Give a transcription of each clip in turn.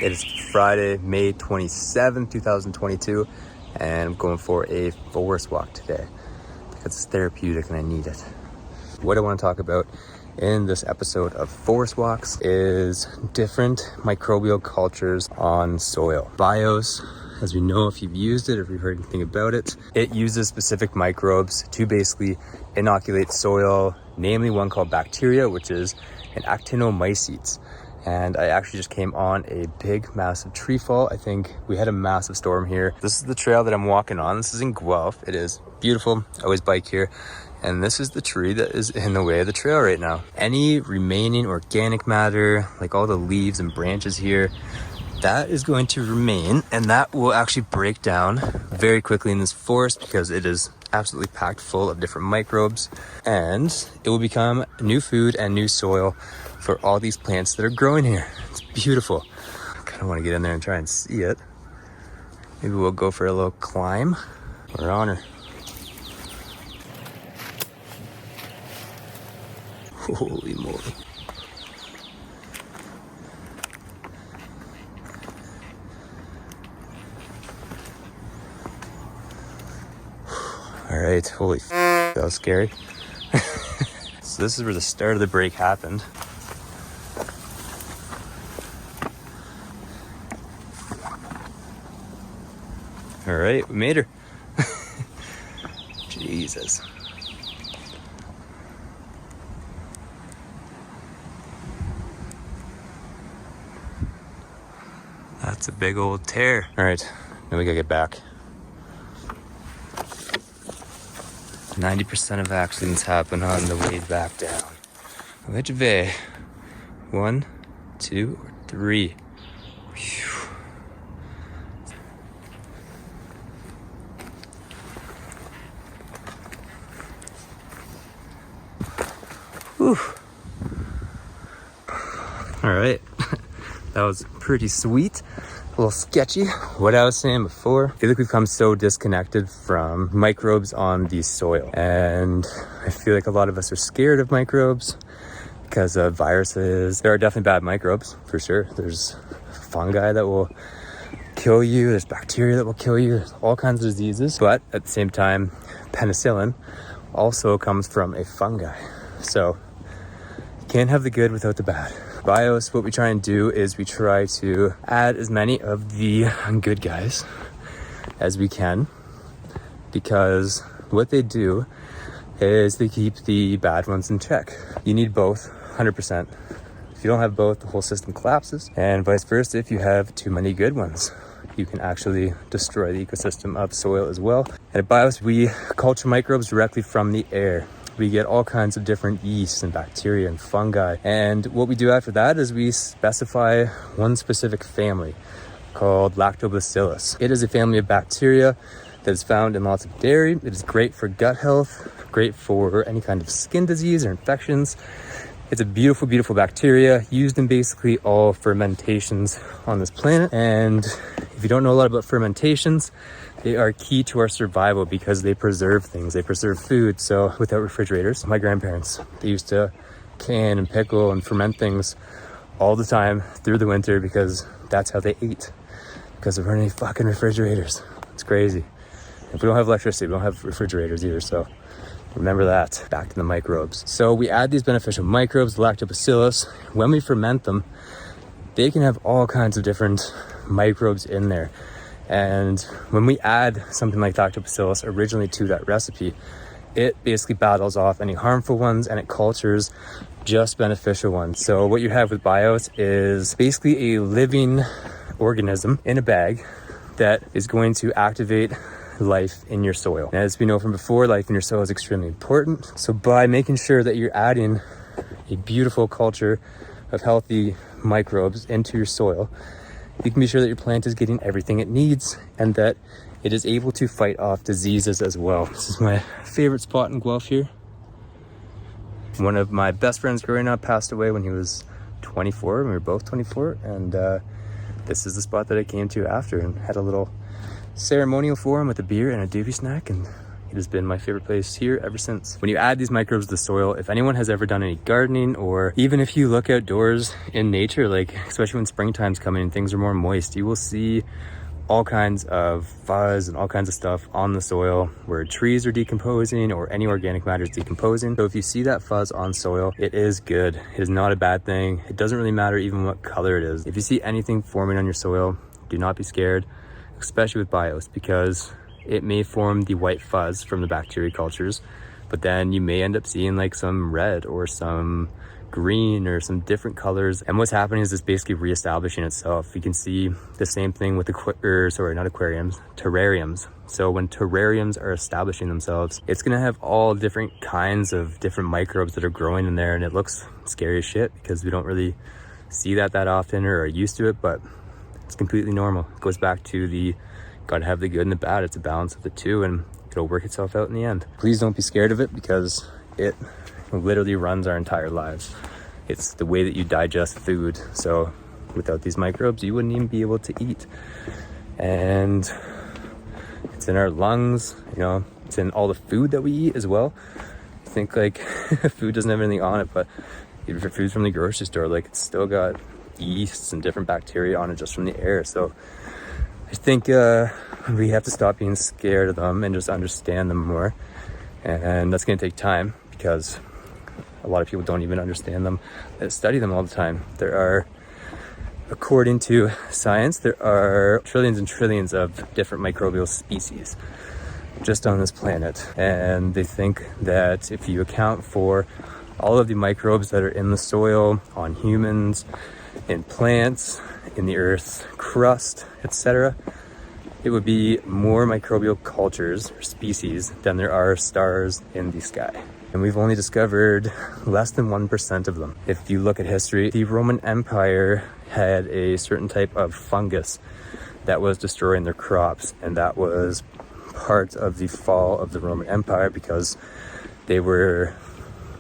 It is Friday, May 27th, 2022, and I'm going for a forest walk today because it's therapeutic and I need it. What I want to talk about in this episode of Forest Walks is different microbial cultures on soil. Bios, as we know if you've used it, if you've heard anything about it, it uses specific microbes to basically inoculate soil, namely one called bacteria, which is an actinomycetes. And I actually just came on a big, massive tree fall. I think we had a massive storm here. This is the trail that I'm walking on. This is in Guelph. It is beautiful. I always bike here. And this is the tree that is in the way of the trail right now. Any remaining organic matter, like all the leaves and branches here, that is going to remain, and that will actually break down very quickly in this forest because it is absolutely packed full of different microbes, and it will become new food and new soil for all these plants that are growing here. It's beautiful. I kind of want to get in there and try and see it. Maybe we'll go for a little climb. We're on her. Holy moly. All right, holy that was scary. So this is where the start of the break happened. All right, we made her. Jesus. That's a big old tear. All right, now we gotta get back. 90% of accidents happen on the way back down. Which way? 1, 2, or 3. Whew. Whew. All right, that was pretty sweet. A little sketchy. What I was saying before, I feel like we've become so disconnected from microbes on the soil. And I feel like a lot of us are scared of microbes because of viruses. There are definitely bad microbes, for sure. There's fungi that will kill you. There's bacteria that will kill you. There's all kinds of diseases. But at the same time, penicillin also comes from a fungi. So you can't have the good without the bad. Bios, what we try and do is we try to add as many of the good guys as we can, because what they do is they keep the bad ones in check. You need both, 100%. If you don't have both, the whole system collapses, and vice versa. If you have too many good ones, you can actually destroy the ecosystem of soil as well. And at Bios, we culture microbes directly from the air. We get all kinds of different yeasts and bacteria and fungi. And what we do after that is we specify one specific family called Lactobacillus. It is a family of bacteria that is found in lots of dairy. It is great for gut health, great for any kind of skin disease or infections. It's a beautiful, beautiful bacteria used in basically all fermentations on this planet. And if you don't know a lot about fermentations, they are key to our survival because they preserve things, they preserve food. So without refrigerators, my grandparents, they used to can and pickle and ferment things all the time through the winter because that's how they ate, because there weren't any fucking refrigerators. It's crazy. If we don't have electricity, we don't have refrigerators either. So remember that. Back to the microbes. So we add these beneficial microbes, lactobacillus. When we ferment them, they can have all kinds of different microbes in there. And when we add something like lactobacillus originally to that recipe, it basically battles off any harmful ones and it cultures just beneficial ones. So what you have with Bios is basically a living organism in a bag that is going to activate life in your soil. And as we know from before, life in your soil is extremely important. So by making sure that you're adding a beautiful culture of healthy microbes into your soil, you can be sure that your plant is getting everything it needs and that it is able to fight off diseases as well. This is my favorite spot in Guelph here. One of my best friends growing up passed away when he was 24, and we were both 24. And this is the spot that I came to after and had a little ceremonial for him with a beer and a doobie snack, and It has been my favorite place here ever since. When you add these microbes to the soil, if anyone has ever done any gardening, or even if you look outdoors in nature, like especially when springtime's coming and things are more moist, you will see all kinds of fuzz and all kinds of stuff on the soil where trees are decomposing or any organic matter is decomposing. So if you see that fuzz on soil, it is good. It is not a bad thing. It doesn't really matter even what color it is. If you see anything forming on your soil, do not be scared, especially with bios, because it may form the white fuzz from the bacteria cultures, but then you may end up seeing like some red or some green or some different colors. And what's happening is it's basically reestablishing itself. You can see the same thing with terrariums. So when terrariums are establishing themselves, it's gonna have all different kinds of different microbes that are growing in there, and it looks scary as shit because we don't really see that often or are used to it, but it's completely normal. It goes back to the gotta have the good and the bad. It's a balance of the two, and it'll work itself out in the end. Please don't be scared of it, because it literally runs our entire lives. It's the way that you digest food. So without these microbes, you wouldn't even be able to eat. And it's in our lungs, you know, it's in all the food that we eat as well. I think like food doesn't have anything on it, but even for food from the grocery store, like it's still got yeasts and different bacteria on it just from the air. So I think we have to stop being scared of them and just understand them more. And that's gonna take time, because a lot of people don't even understand them, study them all the time. There are, according to science, there are trillions and trillions of different microbial species just on this planet. And they think that if you account for all of the microbes that are in the soil, on humans, in plants, in the earth's crust, etc., it would be more microbial cultures or species than there are stars in the sky. And we've only discovered less than 1% of them. If you look at history, the Roman Empire had a certain type of fungus that was destroying their crops, and that was part of the fall of the Roman Empire because they were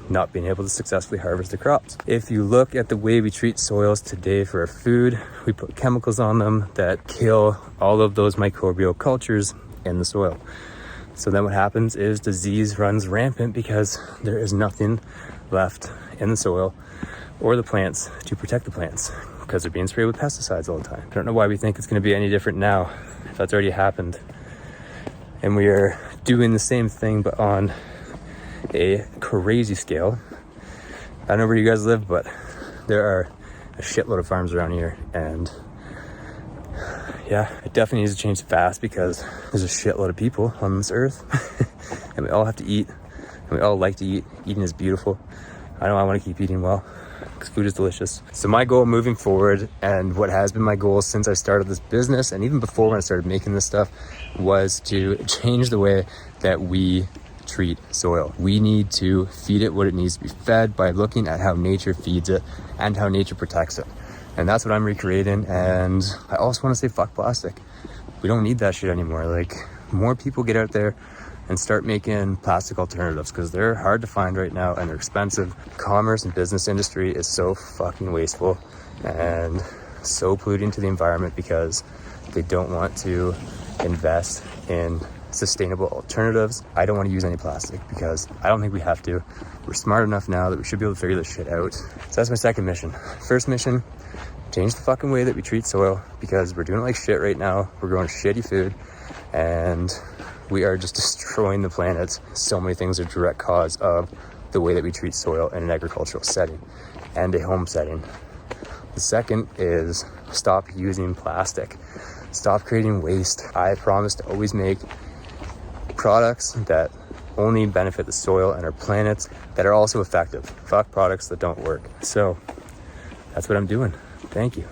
not being able to successfully harvest the crops. If you look at the way we treat soils today for our food, we put chemicals on them that kill all of those microbial cultures in the soil. So then what happens is disease runs rampant because there is nothing left in the soil or the plants to protect the plants, because they're being sprayed with pesticides all the time. I don't know why we think it's going to be any different now, if that's already happened. And we are doing the same thing, but on a crazy scale. I don't know where you guys live, but there are a shitload of farms around here, and yeah, it definitely needs to change fast, because there's a shitload of people on this earth and we all have to eat, and we all like to eat. Eating is beautiful. I know I want to keep eating well, because food is delicious. So my goal moving forward, and what has been my goal since I started this business, and even before when I started making this stuff, was to change the way that we treat soil. We need to feed it what it needs to be fed by looking at how nature feeds it and how nature protects it. And that's what I'm recreating. And I also want to say fuck plastic. We don't need that shit anymore. Like, more people get out there and start making plastic alternatives, because they're hard to find right now and they're expensive. Commerce and business industry is so fucking wasteful and so polluting to the environment because they don't want to invest in sustainable alternatives. I don't want to use any plastic because I don't think we have to. We're smart enough now that we should be able to figure this shit out. So that's my second mission. First mission, change the fucking way that we treat soil, because we're doing it like shit right now. We're growing shitty food and we are just destroying the planet. So many things are direct cause of the way that we treat soil in an agricultural setting and a home setting. The second is stop using plastic. Stop creating waste. I promise to always make products that only benefit the soil and our planet, that are also effective. Fuck products that don't work. So that's what I'm doing. Thank you.